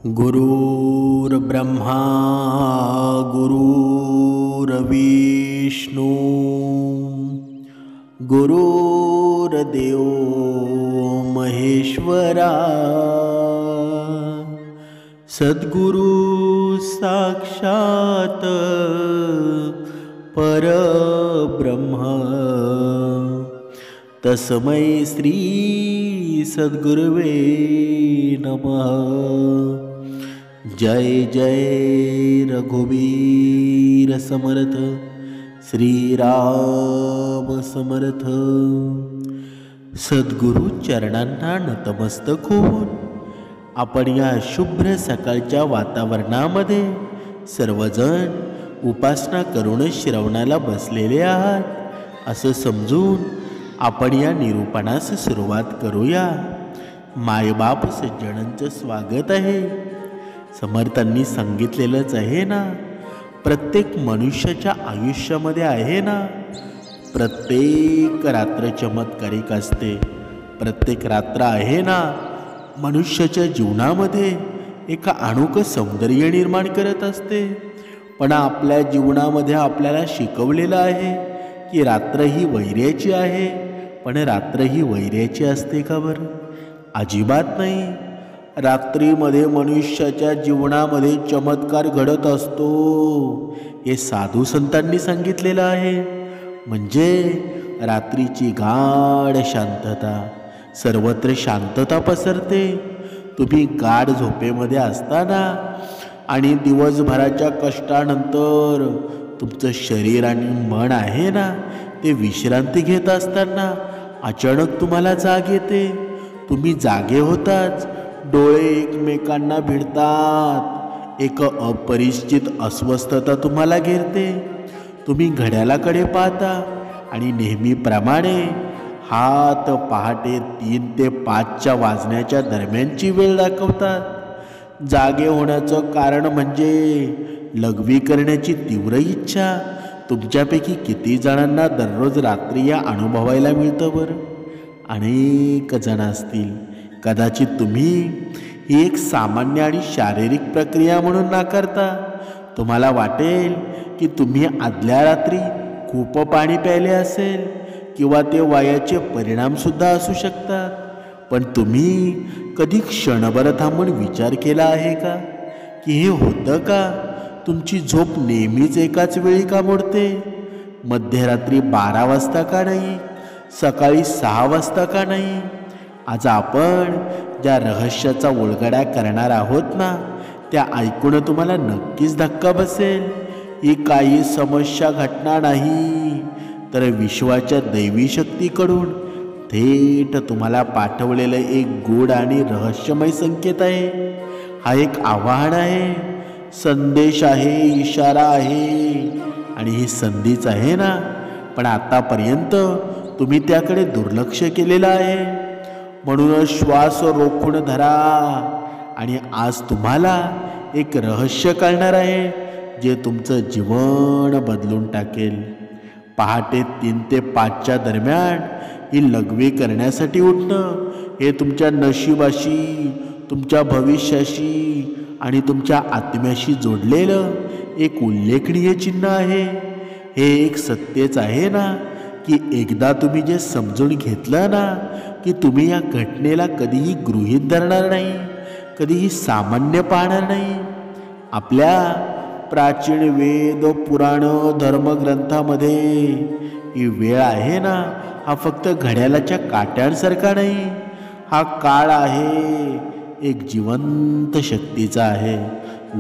गुरुर्ब्रह्मा गुरुर्विष्णू गुरुर्देव महेश्वरा सद्गुरु साक्षात परब्रह्म तस्मै श्री सद्गुरुवे नमः। जय जय रघुवीर समर्थ श्रीराम समर्थ। सद्गुरु चरणांना नतमस्तक होऊन आपण या शुभ्र सकाळच्या वातावरणामध्ये सर्वजण उपासना करून श्रवणाला बसलेले आहात असं समजून आपण या निरूपणास सुरुवात करूया। मायबाप सज्जनांचं स्वागत आहे। समर्थांनी सांगितलेलंच आहे ना, प्रत्येक मनुष्याच्या आयुष्यामध्ये आहे ना, प्रत्येक रात्र चमत्कारिक असते। प्रत्येक रात्र आहे ना, मनुष्याच्या जीवनामध्ये एका अनोखं सौंदर्य निर्माण करत असते। पण आपल्या जीवनामध्ये आपल्याला शिकवलेलं आहे की रात्र ही वैर्याची आहे। पण रात्र ही वैर्याची असते का बरं? अजिबात नाही। रात्रीमध्ये मनुष्याच्या जीवनामध्ये चमत्कार घडत असतो हे साधू संतांनी सांगितलेलं आहे। म्हणजे रात्रीची गाढ शांतता, सर्वत्र शांतता पसरते। तुम्ही गाढ झोपेमध्ये असताना आणि दिवसभराच्या कष्टानंतर तुमचं शरीर आणि मन आहे ना, ते विश्रांती घेत असताना अचानक तुम्हाला जाग येते। तुम्ही जागे होताच डोळे एकमेकांना भिडतात। एक अपरिचित अस्वस्थता तुम्हाला घेरते। तुम्ही घड्याळाकडे पाहता आणि नेहमीप्रमाणे हात पहाटे 3 ते 5च्या वाजण्याच्या दरम्यानची वेळ दाखवतात। जागे होण्याचं कारण म्हणजे लघवी करण्याची तीव्र इच्छा। तुमच्यापैकी किती जणांना दररोज रात्री या अनुभवायला मिळतं बरं? अनेक जण असतील। कदाचित तुम्ही ही एक सामान्य आणि शारीरिक प्रक्रिया म्हणून नाकारता। तुम्हाला वाटेल की तुम्ही आदल्या रात्री खूप पाणी प्यायले असेल किंवा ते वयाचे परिणामसुद्धा असू शकतात। पण तुम्ही कधी क्षणभर थांबून विचार केला आहे का की हे होतं का? तुमची झोप नेहमीच एकाच वेळी का मोडते? मध्यरात्री 12 वाजता का नाही? सकाळी 6 वाजता का नाही? आज आपण ज्या रहस्याचा उलगडा करणार आहोत ना, त्या ऐकून तुम्हाला नक्कीच धक्का बसेल। ही काही समस्या घटना नाही, तर विश्वाच्या दैवी शक्तीकडून थेट तुम्हाला पाठवलेलं एक गूढ आणि रहस्यमय संकेत आहे। हा एक आव्हान आहे, संदेश आहे, इशारा आहे आणि ही संधीच आहे ना। पण आतापर्यंत तुम्ही त्याकडे दुर्लक्ष केलेलं आहे। म्हणून श्वास रोखून धरा आणि आज तुम्हाला एक रहस्य कळणार आहे जे तुमचं जीवन बदलून टाकेल। पहाटे 3 ते 5च्या दरम्यान ही लघवी करण्यासाठी उठणं हे तुमच्या नशिबाशी, तुमच्या भविष्याशी आणि तुमच्या आत्म्याशी जोडलेलं एक उल्लेखनीय चिन्ह आहे। हे एक सत्यच आहे ना की एकदा तुम्ही जे समजून घेतलं ना की तुम्ही या घटनेला कधीही गृहीत धरणार नाही, कधीही सामान्य पाहणार नाही। आपल्या प्राचीन वेद पुराण धर्मग्रंथामध्ये ही वेळ आहे ना, हा फक्त घड्याळाच्या काट्यांसारखा नाही। हा काळ आहे एक जिवंत शक्तीचा आहे,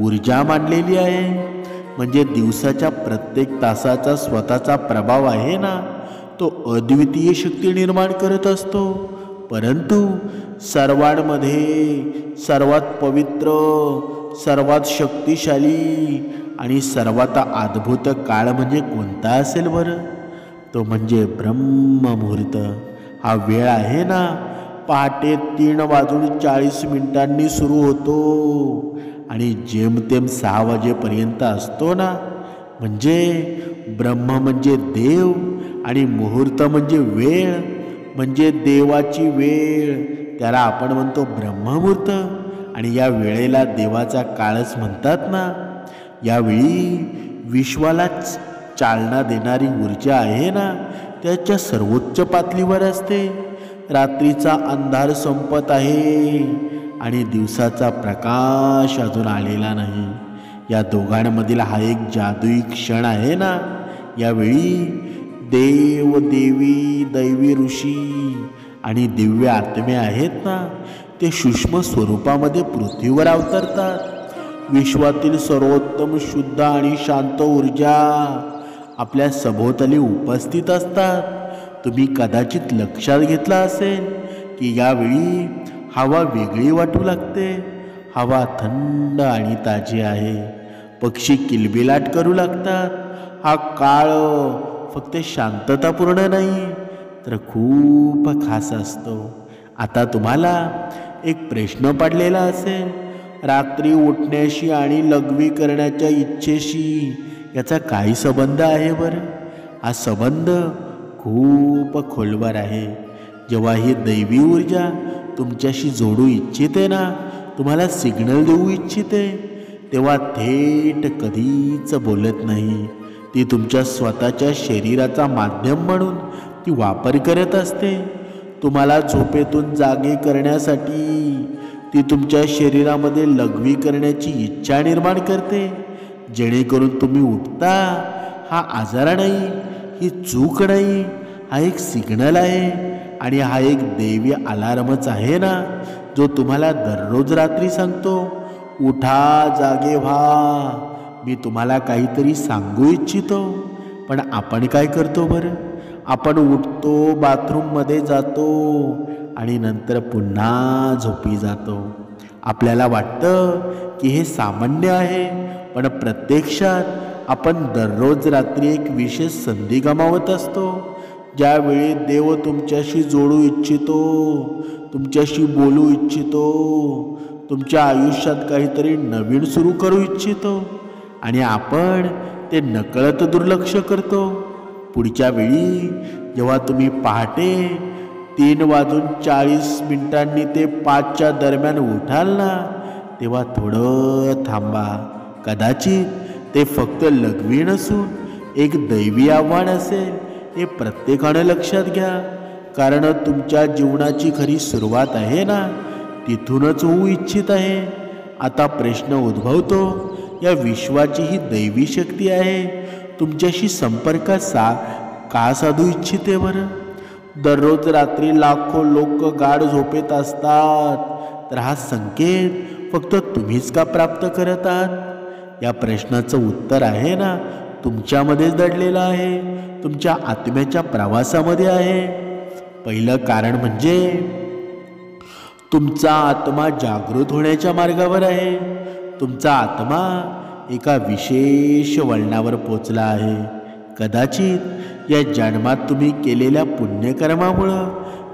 ऊर्जा मांडलेली आहे। म्हणजे दिवसाच्या प्रत्येक तासाचा स्वतःचा प्रभाव आहे ना, तो अद्वितीय शक्ती निर्माण करत असतो। परंतु सर्वांमध्ये सर्वात पवित्र, सर्वात शक्तिशाली आणि सर्वात अद्भुत काळ म्हणजे कोणता असेल बरं? तो म्हणजे ब्रह्ममुहूर्त। हा वेळ आहे ना, पहाटे 3:40 सुरू होतो आणि जेमतेम 6 वाजेपर्यंत असतो ना। म्हणजे ब्रह्म म्हणजे देव आणि मुहूर्त म्हणजे वेळ, म्हणजे देवाची वेळ, त्याला आपण म्हणतो ब्रह्ममुहूर्त। आणि या वेळेला देवाचा काळच म्हणतात ना. यावेळी विश्वाला चालना देणारी ऊर्जा आहे ना, त्याच्या सर्वोच्च पातळीवर असते. रात्रीचा अंधार संपत आहे आणि दिवसाचा प्रकाश अजून आलेला नाही. या दोघांमधील हा एक जादुई क्षण आहे ना. यावेळी देव, देवी, दैवी ऋषी आणि दिव्य आत्मे आहेत ना, ते सूक्ष्म स्वरूपामध्ये पृथ्वीवर अवतरतात. विश्वातील सर्वोत्तम, शुद्ध आणि शांत ऊर्जा आपल्या सभोवताली उपस्थित असतात. तुम्ही कदाचित लक्षात घेतला असेल की यावेळी हवा वेगळी वाटू लागते. हवा थंड आणि ताजी आहे. पक्षी किलबिलाट करू लागतात. हा काळ फक्त शांततापूर्ण नाही तर खूप खास असतो. आता तुम्हाला एक प्रश्न पडलेला असेल, रात्री उठण्याशी आणि लघवी करण्याच्या इच्छेशी याचा काही संबंध आहे बरं? हा संबंध खूप खोलवर आहे. जेव्हा ही दैवी ऊर्जा तुमच्याशी जोडू इच्छिते ना, तुम्हाला सिग्नल देऊ इच्छिते, तेव्हा थेट कधीच बोलत नाही. ती तुमच्या स्वतःच्या शरीराचा माध्यम म्हणून ती वापर करत असते. तुम्हाला झोपेतून जागे करण्यासाठी ती तुमच्या शरीरामध्ये लघवी करण्याची इच्छा निर्माण करते, जेणेकरून तुम्ही उठता. हा आजार नाही, ही चूक नाही, हा एक सिग्नल आहे. आणि हा एक दैवी अलार्मच आहे ना, जो तुम्हाला दररोज रात्री सांगतो, उठा, जागे व्हा, मी तुम्हाला काहीतरी सांगू इच्छितो. पण आपण काय करतो बरं? आपण उठतो, बाथरूममध्ये जातो आणि नंतर पुन्हा झोपी जातो. आपल्याला वाटतं की हे सामान्य आहे, पण प्रत्यक्षात आपण दररोज रात्री एक विशेष संधी गमावत असतो. ज्यावेळी देव तुमच्याशी जोडू इच्छितो, तुमच्याशी बोलू इच्छितो, तुमच्या आयुष्यात काहीतरी नवीन सुरू करू इच्छितो आणि आपण ते नकळत दुर्लक्ष करतो. पुढच्या वेळी जेव्हा तुम्ही पहाटे 3:40 ते 5 दरम्यान उठाल ना, तेव्हा थोडं थांबा. कदाचित ते फक्त लघवी नसून एक दैवी आव्हान असेल, हे प्रत्येकानं लक्षात घ्या. कारण तुमच्या जीवनाची खरी सुरुवात आहे ना, तिथूनच होऊ इच्छित आहे. आता प्रश्न उद्भवतो, या विश्वाची ही दैवी शक्ती आहे, तुमच्याशी संपर्क का साधू इच्छिते बरं? दररोज रात्री लाखो लोक गाढ झोपेत असतात, तर हा संकेत फक्त तुम्हीच का प्राप्त करत आहात? या प्रश्नाचं उत्तर आहे ना, तुमच्यामध्येच दडलेलं आहे, तुमच्या आत्म्याच्या प्रवासामध्ये आहे. पहिलं कारण म्हणजे तुमचा आत्मा जागृत होण्याच्या मार्गावर आहे. तुमचा आत्मा एका विशेष वळणावर पोचला आहे. कदाचित या जन्मात तुम्ही केलेल्या पुण्यकर्मामुळं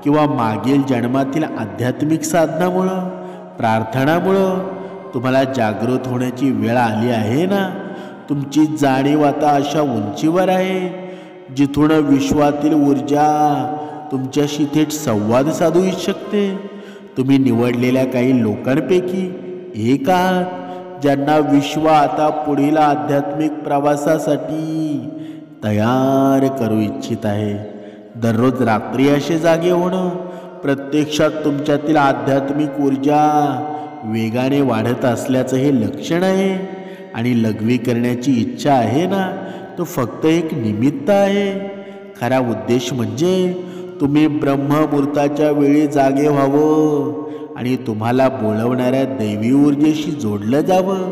किंवा मागील जन्मातील आध्यात्मिक साधनामुळं, प्रार्थनामुळं तुम्हाला जागृत होण्याची वेळ आली आहे ना. तुमची जाणीव आता अशा उंचीवर आहे जिथून विश्वातील ऊर्जा तुमच्याशी थेट संवाद साधू शकते. तुम्ही निवडलेल्या काही लोकांपैकी एक आहात, ज्यांना विश्व आता पुढील आध्यात्मिक प्रवासासाठी तयार करू इच्छित आहे. दररोज रात्री असे जागे होणं प्रत्यक्षात तुमच्यातील आध्यात्मिक ऊर्जा वेगाने वाढत असल्याचं हे लक्षण आहे. आणि लघवी करण्याची इच्छा आहे ना, तो फक्त एक निमित्त आहे. खरा उद्देश म्हणजे तुम्ही ब्रह्ममुहूर्ताच्या वेळी जागे व्हावं आणि तुम्हाला बोलवणाऱ्या दैवी ऊर्जेशी जोडलं जावं.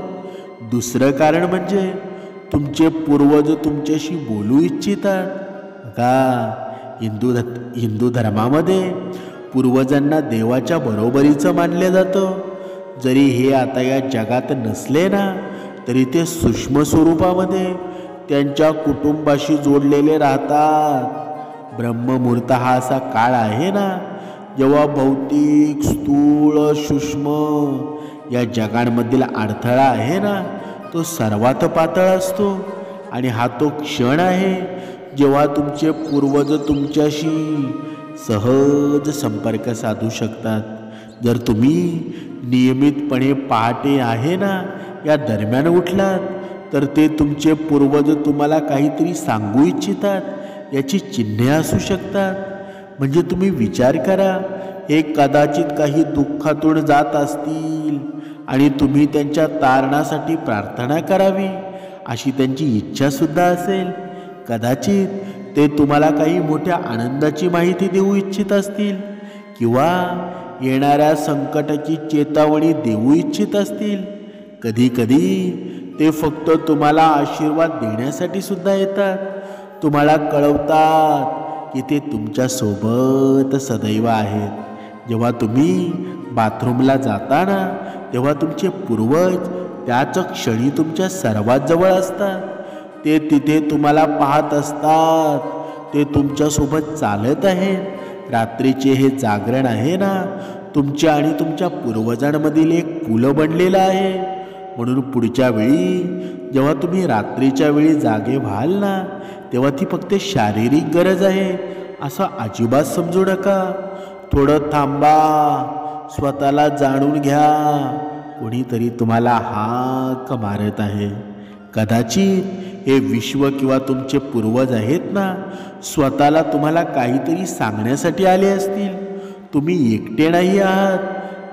दुसरं कारण म्हणजे तुमचे पूर्वज तुमच्याशी बोलू इच्छितात. का हिंदू धर्मामध्ये पूर्वजांना देवाच्या बरोबरीचं मानलं जातं. जरी हे आता या जगात नसले ना, तरी ते सूक्ष्म स्वरूपामध्ये त्यांच्या कुटुंबाशी जोडलेले राहतात. ब्रह्ममुहूर्त हा असा काळ आहे ना, जेव्हा भौतिक, स्थूळ, सूक्ष्म या जगांमधील अडथळा आहे ना, तो सर्वात पातळ असतो. आणि हा तो क्षण आहे जेव्हा तुमचे पूर्वज तुमच्याशी सहज संपर्क साधू शकतात. जर तुम्ही नियमितपणे पहाटे आहे ना या दरम्यान उठलात तर ते तुमचे पूर्वज तुम्हाला काहीतरी सांगू इच्छितात याची चिन्हे असू शकतात. म्हणजे तुम्ही विचार करा, हे कदाचित काही दुःखातून जात असतील आणि तुम्ही त्यांच्या तारणासाठी प्रार्थना करावी अशी त्यांची इच्छासुद्धा असेल. कदाचित ते तुम्हाला काही मोठ्या आनंदाची माहिती देऊ इच्छित असतील किंवा येणाऱ्या संकटाची चेतावणी देऊ इच्छित असतील. कधी कधी ते फक्त तुम्हाला आशीर्वाद देण्यासाठी सुद्धा येतात. तुम्हाला कळवतात की ते तुमच्यासोबत सदैव आहेत. जेव्हा तुम्ही बाथरूमला जाताना तेव्हा तुमचे पूर्वज त्याच क्षणी तुमच्या सर्वात जवळ असतात. ते तिथे तुम्हाला पाहत असतात. ते तुमच्यासोबत चालत आहेत. रात्रीचे हे जागरण आहे ना, तुमच्या आणि तुमच्या पूर्वजांमधील एक पूल बनलेला आहे. म्हणून पुढच्या वेळी जेव्हा तुम्ही रात्रीच्या वेळी जागे व्हाल ना तेव्हा ती फक्त शारीरिक गरज आहे असं अजिबात समजू नका. थोडं थांबा, स्वतःला जाणून घ्या. कोणीतरी तुम्हाला हाक मारत आहे. कदाचित हे विश्व किंवा तुमचे पूर्वज आहेत ना, स्वतःला तुम्हाला काहीतरी सांगण्यासाठी आले असतील. तुम्ही एकटे नाही आहात.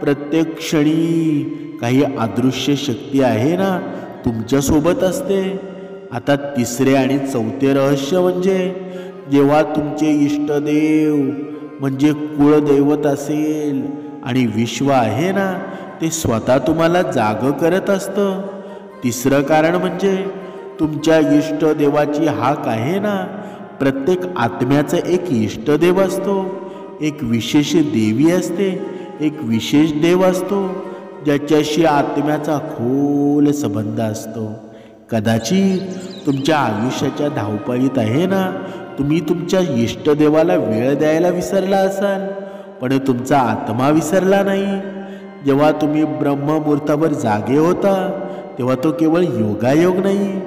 प्रत्येक क्षणी काही अदृश्य शक्ती आहे ना तुमच्यासोबत असते. आता तिसरे आणि चौथे रहस्य म्हणजे जेव्हा तुमचे इष्टदेव म्हणजे कुळदैवत असेल आणि विश्व आहे ना ते स्वतः तुम्हाला जागं करत असतं. तिसरं कारण म्हणजे तुमच्या इष्टदेवाची हाक आहे ना, प्रत्येक आत्म्याचा एक इष्टदेव असतो, एक विशेष देवी असते, एक विशेष देव असतो ज्याच्याशी आत्म्याचा खोल संबंध असतो. कदाचित तुमच्या आयुष्याच्या धावपळीत आहे ना तुम्ही तुमच्या इष्टदेवाला वेळ द्यायला विसरला असाल, पण तुमचा आत्मा विसरला नाही. जेव्हा तुम्ही ब्रह्ममुहूर्तावर जागे होता तेव्हा तो केवळ योगायोग नाही,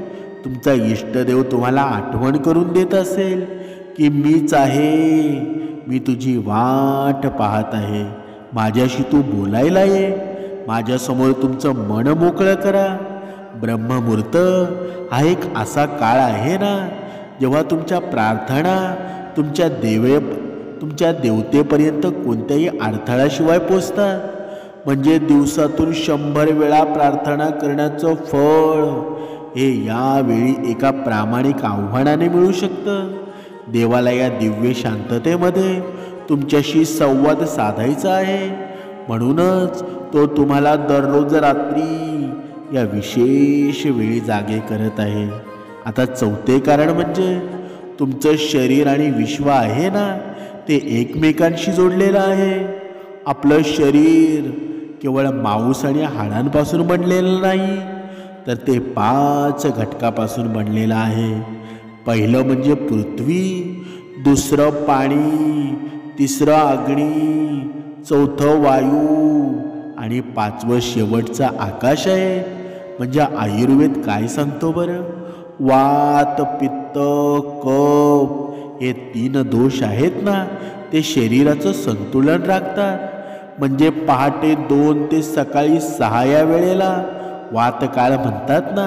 तुमचा इष्टदेव तुम्हाला आठवण करून देत असेल की मीच आहे, मी तुझी वाट पाहत आहे, माझ्याशी तू बोलायला ये, माझ्यासमोर तुमचं मन मोकळं करा. ब्रह्ममुहूर्त हा एक असा काळ आहे ना जेव्हा तुमच्या प्रार्थना तुमच्या देवतेपर्यंत कोणत्याही अडथळ्याशिवाय पोचतात. म्हणजे दिवसातून 100 वेळा प्रार्थना करण्याचं फळ हे यावेळी एका प्रामाणिक आव्हानाने मिळू शकतं. देवाला या दिव्य शांततेमध्ये तुमच्याशी संवाद साधायचा आहे. म्हणूनच तो तुम्हाला दररोज रात्री या विशेष वेळी जागे करत आहे. आता चौथे कारण म्हणजे तुमचं शरीर आणि विश्व आहे ना ते एकमेकांशी जोडलेलं आहे. आपलं शरीर केवळ मांस आणि हाडांपासून बनलेलं नाही तर ते 5 घटकापासून बनलेलं आहे. पहिलं म्हणजे पृथ्वी, दुसरं पाणी, तिसरं अग्नी, चौथं वायू आणि 5वं शेवटचं आकाश आहे. म्हणजे आयुर्वेद काय सांगतो बरं? वात, पित्त, कफ हे 3 दोष आहेत ना ते शरीराचं संतुलन राखतात. म्हणजे पहाटे 2 ते सकाळी 6 या वेळेला वातकाळ म्हणतात ना,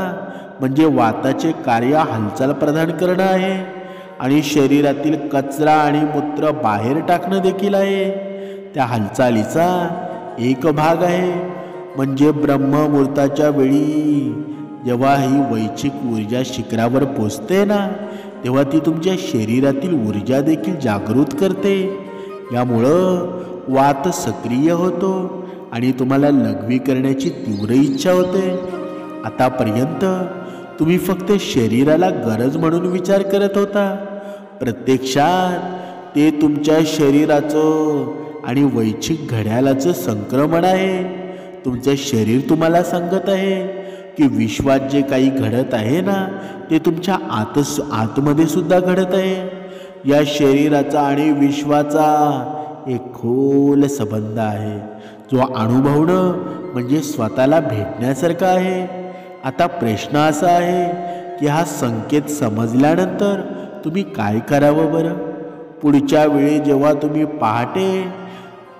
म्हणजे वाताचे कार्य हालचाल प्रदान करणं आहे आणि शरीरातील कचरा आणि मूत्र बाहेर टाकणं देखील आहे. त्या हालचालीचा एक भाग आहे. म्हणजे ब्रह्ममुहूर्ताच्या वेळी जेव्हा ही वैश्विक ऊर्जा शिखरावर पोचते ना तेव्हा ती तुमच्या शरीरातील ऊर्जा देखील जागृत करते. यामुळं वात सक्रिय होतो आणि तुम्हाला लघवी करण्याची तीव्र इच्छा होते. आतापर्यंत तुम्ही फक्त शरीराला गरज म्हणून विचार करत होता. प्रत्यक्षात ते तुमच्या शरीराचं आणि वैश्विक घड्याळाचं संक्रमण आहे. तुमचं शरीर तुम्हाला सांगत आहे की विश्वात जे काही घडत आहे ना ते तुमच्या आतमध्ये सुद्धा घडत आहे. या शरीराचा आणि विश्वाचा एक खोल संबंध आहे जो अनुभवणं म्हणजे स्वतःला भेटण्यासारखा आहे. आता प्रश्न असा आहे की हा संकेत समजल्यानंतर तुम्ही काय करावं बरं? पुढच्या वेळी जेव्हा तुम्ही पहाटे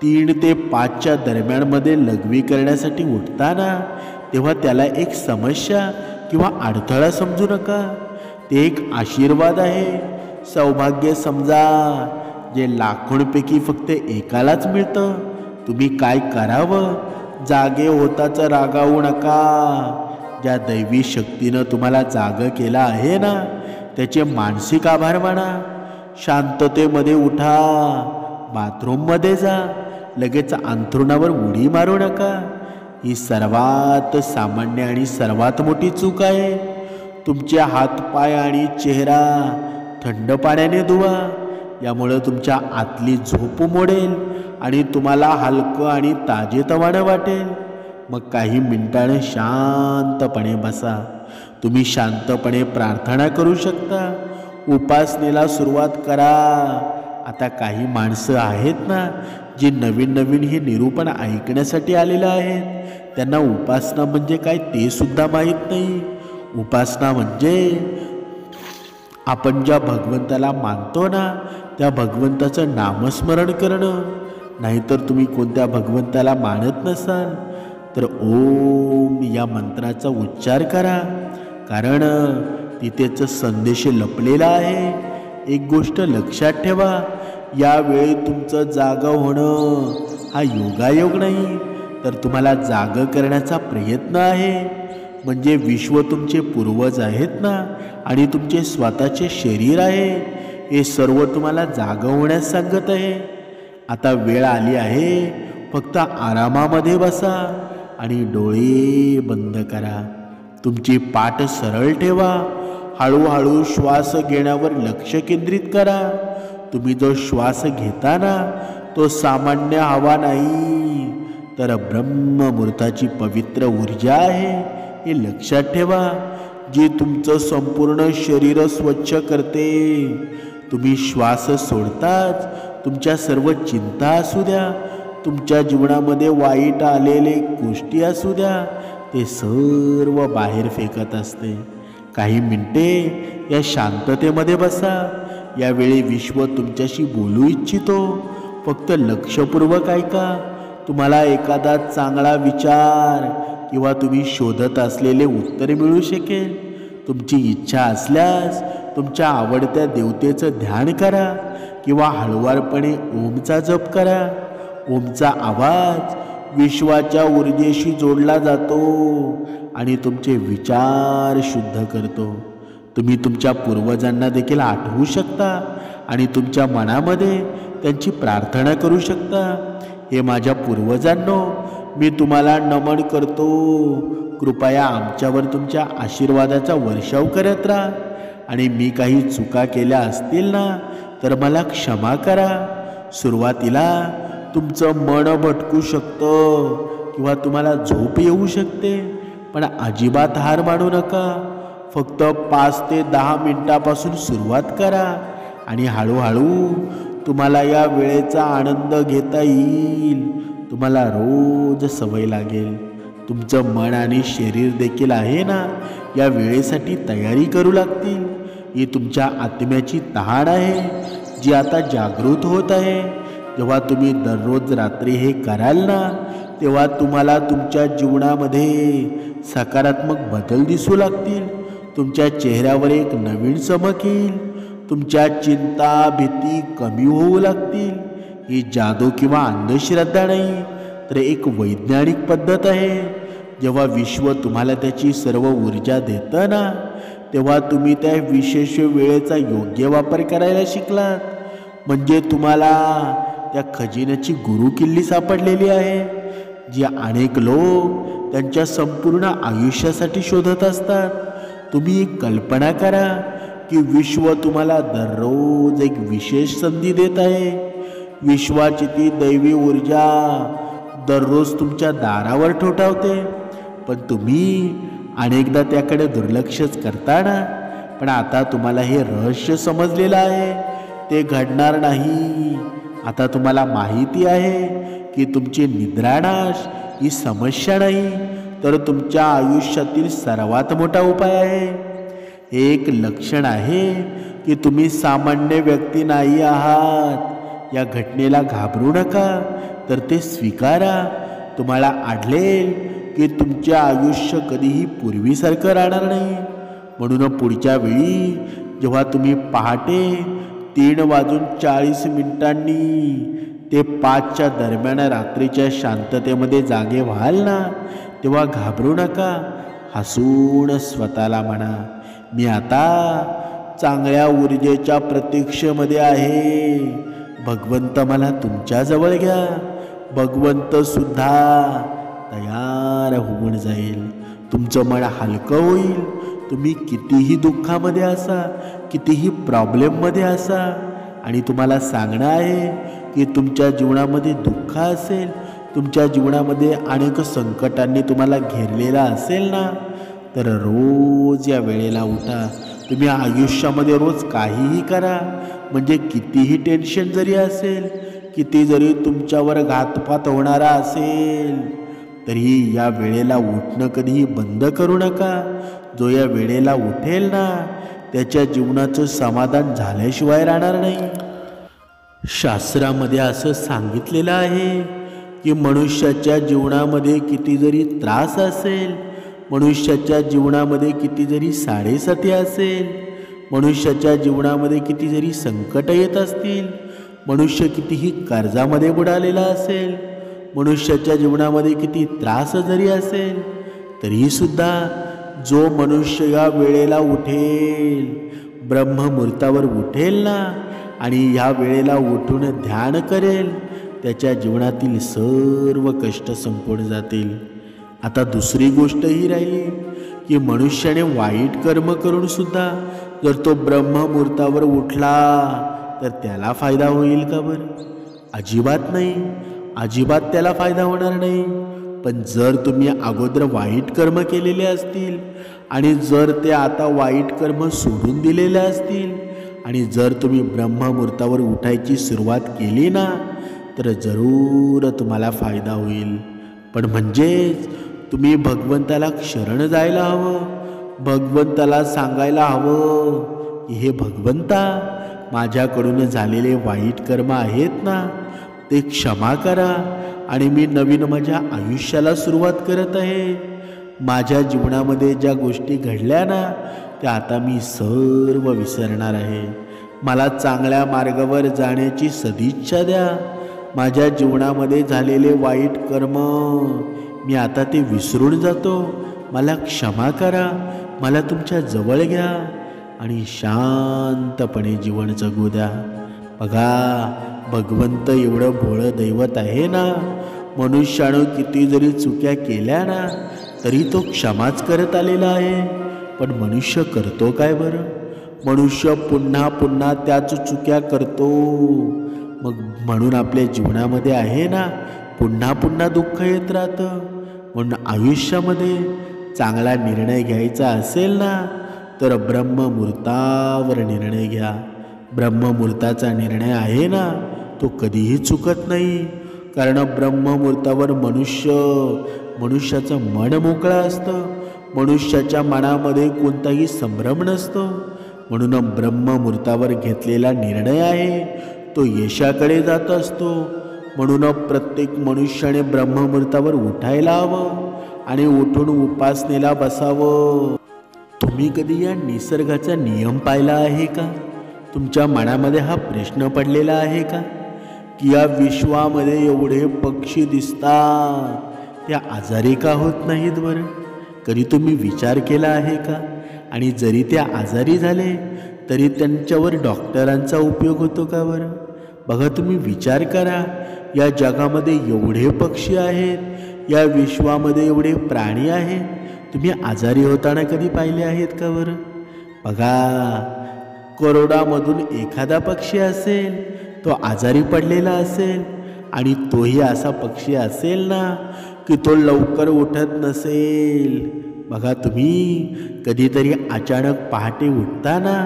3 ते 5च्या दरम्यानमध्ये लघवी करण्यासाठी उठताना तेव्हा त्याला एक समस्या किंवा अडथळा समजू नका. ते एक आशीर्वाद आहे, सौभाग्य समजा, जे लाखोंपैकी फक्त एकालाच मिळतं. तुम्ही काय करावं? जागे होताच रागावू नका. ज्या दैवी शक्तीनं तुम्हाला जागं केलं आहे ना, त्याचे मानसिक आभार माना. शांततेमध्ये उठा, बाथरूममध्ये जा, लगेच अंथरुणावर उडी मारू नका. ही सर्वात सामान्य आणि सर्वात मोठी चूक आहे. तुमचे हातपाय आणि चेहरा थंड पाण्याने धुवा. यामुळं तुमच्या आतली झोप मोडेल आणि तुम्हाला हलकं आणि ताजेतवानं वाटेल. मग काही मिनिटांनी शांतपणे बसा. तुम्ही शांतपणे प्रार्थना करू शकता. उपासनेला सुरुवात करा. आता काही माणसं आहेत ना, जी नवीन हे निरूपण ऐकण्यासाठी आलेले आहेत. त्यांना उपासना म्हणजे काय ते सुद्धा माहीत नाही. उपासना म्हणजे आपण ज्या भगवंताला मानतो ना, त्या भगवंताचं नामस्मरण करणं. नाहीतर तुम्ही कोणत्या भगवंताला मानत नसाल तर ओम या मंत्राचा उच्चार करा, कारण तिथेच संदेश लपलेला आहे. एक गोष्ट लक्षात ठेवा, यावेळी तुमचं जागं होणं हा योगायोग नाही, तर तुम्हाला जागं करण्याचा प्रयत्न आहे. म्हणजे विश्व तुमचे पूर्वज आहेत ना, आणि तुमचे स्वतःचे शरीर आहे, हे सर्व तुम्हाला जागं होण्यास सांगत आहे. आता वेळ आली आहे, फक्त आरामामध्ये बसा आणि डोळे बंद करा. तुमची पाठ सरळ ठेवा. हळूहळू श्वास घेण्यावर लक्ष केंद्रित करा. तुम्ही जो श्वास घेताना तो सामान्य हवा नाही, तर ब्रह्ममुहूर्ताची पवित्र ऊर्जा आहे, हे लक्षात ठेवा, जी तुमचं संपूर्ण शरीर स्वच्छ करते. तुम्ही श्वास सोडताच तुमच्या सर्व चिंता असू द्या, तुमच्या जीवनामध्ये वाईट आलेले गोष्टी असू द्या, ते सर्व बाहेर फेकत असते. काही मिनिटे या शांततेमध्ये बसा. यावेळी विश्व तुमच्याशी बोलू इच्छितो. फक्त लक्षपूर्वक ऐका. तुम्हाला एखादा चांगला विचार किंवा तुम्ही शोधत असलेले उत्तर मिळू शकेल. तुमची इच्छा असल्यास तुमच्या आवडत्या देवतेचं ध्यान करा किंवा हळुवारपणे ओमचा जप करा. ओमचा आवाज विश्वाच्या ऊर्जेशी जोडला जातो आणि तुमचे विचार शुद्ध करतो. तुम्ही तुमच्या पूर्वजांना देखील आठवू शकता आणि तुमच्या मनामध्ये त्यांची प्रार्थना करू शकता. हे माझ्या पूर्वजांनो, मी तुम्हाला नमन करतो. कृपया आमच्यावर तुमच्या आशीर्वादाचा वर्षाव करत राहा. आणि मी काही चुका केल्या असतील ना, तर मला क्षमा करा. सुरुवातीला तुमचं मन भटकू शकतं किंवा तुम्हाला झोप येऊ शकते, पण अजिबात हार मानू नका. फक्त 5 ते 10 मिनिटापासून सुरुवात करा आणि हळूहळू तुम्हाला या वेळेचा आनंद घेता येईल. तुम्हाला रोज सवय लागेल. तुमचं मन आणि शरीर देखील आहे ना, या वेळेसाठी तयारी करू लागतील. ही तुमच्या आत्म्याची तहान आहे, जी आता जागृत होत आहे. जेव्हा तुम्ही दररोज रात्री हे कराल ना, तेव्हा तुम्हाला तुमच्या जीवनामध्ये सकारात्मक बदल दिसू लागतील. तुमच्या चेहऱ्यावर एक नवीन चमक येईल. तुमच्या चिंता भीती कमी होऊ लागतील. ही जादू किंवा अंधश्रद्धा नाही, तर एक वैज्ञानिक पद्धत आहे. जेव्हा विश्व तुम्हाला त्याची सर्व ऊर्जा देतं ना, तेव्हा तुम्ही त्या विशेष वेळेचा योग्य वापर करायला शिकलात. म्हणजे तुम्हाला त्या खजिन्याची गुरु किल्ली सापडलेली आहे, जी अनेक लोक त्यांच्या संपूर्ण आयुष्यासाठी शोधत असतात. तुम्ही एक कल्पना करा की विश्व तुम्हाला दररोज एक विशेष संधी देत आहे. विश्वाची ती दैवी ऊर्जा दररोज तुमच्या दारावर ठोठावते, पण तुम्ही अनेकदा त्याकडे दुर्लक्षच करता ना. पण आता तुम्हाला हे रहस्य समजलेलं आहे, ते घडणार नाही. आता तुम्हाला माहिती आहे की तुमची निद्रानाश ही समस्या नाही, तर तुमच्या आयुष्यातील सर्वात मोठा उपाय आहे. हे एक लक्षण आहे की तुम्ही सामान्य व्यक्ती नाही आहात. या घटनेला घाबरू नका. तर ते स्वीकारा. तुम्हाला आढळेल की तुमचे आयुष्य कधीही पूर्वीसारखं राहणार नाही. म्हणून पुढच्या वेळी जेव्हा तुम्ही पहाटे 3:40 ते 5च्या दरम्यान रात्रीच्या शांततेमध्ये जागे व्हाल ना, तेव्हा घाबरू नका. हसून स्वतःला म्हणा, मी आता चांगल्या ऊर्जेच्या प्रतीक्षेमध्ये आहे. भगवंत मला तुमच्याजवळ घ्या. भगवंत सुद्धा तयार होऊन जाईल. तुमचं मन हलकं होईल. तुम्ही कितीही दुःखामध्ये असा, कितीही प्रॉब्लेममध्ये असा, आणि तुम्हाला सांगणं आहे की तुमच्या जीवनामध्ये दुःख असेल, तुमच्या जीवनामध्ये अनेक संकटांनी तुम्हाला घेरलेला असेल ना, तर रोज या वेळेला उठा. तुम्ही आयुष्यामध्ये रोज काहीही करा, म्हणजे कितीही टेन्शन जरी असेल, किती जरी तुमच्यावर घातपात होणारा असेल, तरी या वेळेला उठणं कधीही बंद करू नका. जो या वेळेला उठेल ना, त्याच्या जीवनाचं समाधान झाल्याशिवाय राहणार नाही. शास्त्रामध्ये असं सांगितलेलं आहे की मनुष्याच्या जीवनामध्ये किती जरी त्रास असेल, मनुष्याच्या जीवनामध्ये किती जरी साडेसाती असेल, मनुष्याच्या जीवनामध्ये किती जरी संकट येत असतील, मनुष्य कितीही कर्जामध्ये बुडालेला असेल, मनुष्याच्या जीवनामध्ये किती त्रास जरी असेल, तरीसुद्धा जो मनुष्य या वेळेला उठेल, ब्रह्ममुहूर्तावर उठेल ना, आणि या वेळेला उठून ध्यान करेल, त्याच्या जीवनातील सर्व कष्ट संपून जातील. आता दुसरी गोष्ट ही राहिली की मनुष्याने वाईट कर्म करून सुद्धा जर तो ब्रह्ममुहूर्तावर उठला तर त्याला फायदा होईल का बरं? अजिबात नाही. अजिबात त्याला फायदा होणार नाही. पण जर तुम्ही अगोदर वाईट कर्म केलेले असतील, आणि जर ते आता वाईट कर्म सोडून दिलेले असतील, आणि जर तुम्ही ब्रह्ममुहूर्तावर उठायची सुरुवात केली ना, तर जरूर तुम्हाला फायदा होईल. पण म्हणजेच तुम्ही भगवंताला शरण जायला हवं. भगवंताला सांगायला हवं की हे भगवंता, माझ्याकडून झालेले वाईट कर्म आहेत ना, ते क्षमा करा, आणि मी नवीन माझ्या आयुष्याला सुरुवात करत आहे. माझ्या जीवनामध्ये ज्या गोष्टी घडल्या ना, त्या आता मी सर्व विसरणार आहे. मला चांगल्या मार्गावर जाण्याची सदिच्छा द्या. माझ्या जीवनामध्ये झालेले वाईट कर्म मी आता ते विसरून जातो. मला क्षमा करा. मला तुमच्या जवळ घ्या आणि शांतपणे जीवन जगू द्या. बघा, भगवंत एवढं भोळं दैवत आहे ना, मनुष्यानं किती जरी चुक्या केल्या ना, तरी तो क्षमाच करत आलेला आहे. पण मनुष्य करतो काय बरं? मनुष्य पुन्हा पुन्हा त्याच चुक्या करतो. मग म्हणून आपल्या जीवनामध्ये आहे ना, पुन्हा पुन्हा दुःख येत राहतं. म्हणून आयुष्यामध्ये चांगला निर्णय घ्यायचा असेल ना, तर ब्रह्ममुहूर्तावर निर्णय घ्या. ब्रह्ममुहूर्ताचा निर्णय आहे ना, तो कधीही चुकत नाही. कारण ब्रह्ममुहूर्तावर मनुष्याचं मन मोकळं असतं. मनुष्याच्या मनामध्ये कोणताही संभ्रम नसतो. म्हणून ब्रह्ममुहूर्तावर घेतलेला निर्णय आहे तो यशाकडे जात असतो. म्हणून प्रत्येक मनुष्याने ब्रह्ममुहूर्तावर उठायला हवं आणि उठून उपासनेला बसावं. तुम्ही कधी या निसर्गाचा नियम पाहिला आहे का? तुमच्या मनामध्ये हा प्रश्न पडलेला आहे का की या विश्वामध्ये एवढे पक्षी दिसतात, त्या आजारी का होत नाहीत बरं? कधी तुम्ही विचार केला आहे का? आणि जरी ते आजारी झाले तरी त्यांच्यावर डॉक्टरांचा उपयोग होतो का बरं? बघा, तुम्ही विचार करा. या जगामध्ये एवढे पक्षी आहेत, या विश्वामध्ये एवढे प्राणी आहेत, तुम्ही आजारी होताना कधी पाहिले आहेत का बरं? बघा, करोडामधून एखादा पक्षी असेल, तो आजारी पडलेला असेल, आणि तोही असा पक्षी असेल ना की तो लवकर उठत नसेल. बघा, तुम्ही कधीतरी अचानक पहाटे उठता ना,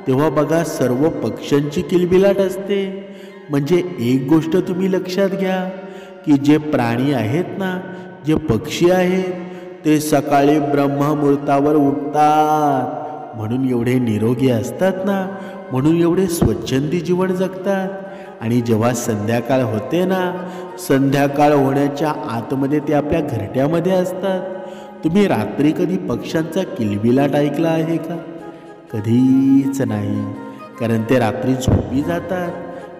तेव्हा बघा सर्व पक्ष्यांची किलबिलाट असते. म्हणजे एक गोष्ट तुम्ही लक्षात घ्या की जे प्राणी आहेत ना, जे पक्षी आहेत, ते सकाळी ब्रह्ममुहूर्तावर उठतात, म्हणून एवढे निरोगी असतात ना, म्हणून एवढे स्वच्छंदी जीवन जगतात. आणि जेव्हा संध्याकाळ होते ना, संध्याकाळ होण्याच्या आतमध्ये ते आपल्या घरट्यामध्ये असतात. तुम्ही रात्री कधी पक्ष्यांचा किलबिलाट ऐकला आहे का? कधीच नाही, कारण ते रात्री झोपी जातात.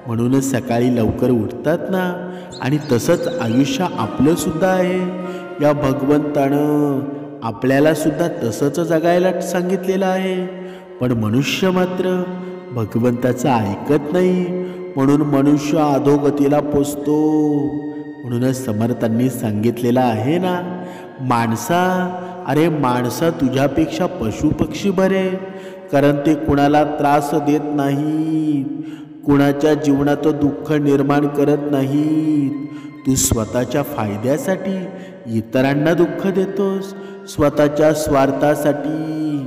म्हणूनच सकाळी लवकर उठतात ना. आणि तसंच आयुष्य आपलं सुद्धा आहे. या भगवंतानं आपल्याला सुद्धा तसंच जगायला सांगितलेलं आहे. पण मनुष्य मात्र भगवंताचं ऐकत नाही, म्हणून मनुष्य अधोगतीला पोचतो. म्हणूनच समर्थांनी सांगितलेलं आहे ना, माणसा तुझ्यापेक्षा पशुपक्षी बरे, कारण ते कुणाला त्रास देत नाहीत, कुणाच्या जीवनात दुःख निर्माण करत नाहीत. तू स्वतःच्या फायद्यासाठी इतरांना दुःख देतोस, स्वतःच्या स्वार्थासाठी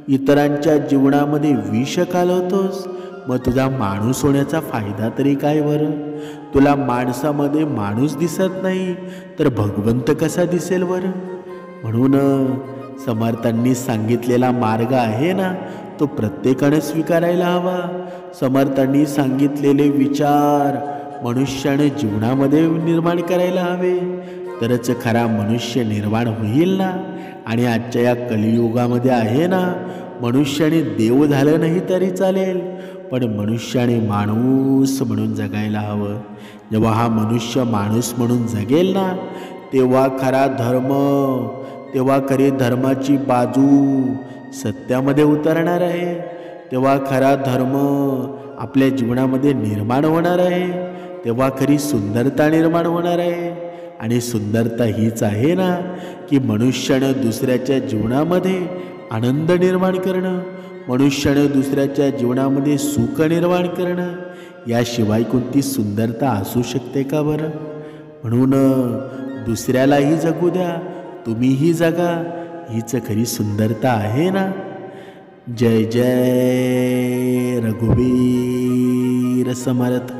इतरांच्या जीवनामध्ये विष घालवतोस. मग तुझा माणूस होण्याचा फायदा तरी काय बरं? तुला माणसामध्ये माणूस दिसत नाही तर भगवंत कसा दिसेल बरं? म्हणून समर्थांनी सांगितलेला मार्ग आहे ना, तो प्रत्येकाने स्वीकारायला हवा. समर्थांनी सांगितलेले विचार मनुष्याने जीवनामध्ये निर्माण करायला हवे, तरच खरा मनुष्य निर्माण होईल ना. आणि आजच्या या कलियुगामध्ये आहे ना, मनुष्याने देव झालं नाही तरी चालेल, पण मनुष्याने माणूस म्हणून जगायला हवं. जेव्हा हा मनुष्य माणूस म्हणून जगेल ना, तेव्हा खरा धर्म, तेव्हा खरी धर्माची बाजू सत्यामध्ये उतरणार आहे. तेव्हा खरा धर्म आपल्या जीवनामध्ये निर्माण होणार आहे. तेव्हा खरी सुंदरता निर्माण होणार आहे. आणि सुंदरता हीच आहे ना, की मनुष्यानं दुसऱ्याच्या जीवनामध्ये आनंद निर्माण करणं, मनुष्यानं दुसऱ्याच्या जीवनामध्ये सुख निर्माण करणं, याशिवाय कोणती सुंदरता असू शकते का बरं? म्हणून दुसऱ्यालाही जगू द्या, तुम्हीही जगा, हीच खरी सुंदरता आहे ना. जय जय रघुवीर समर्थ.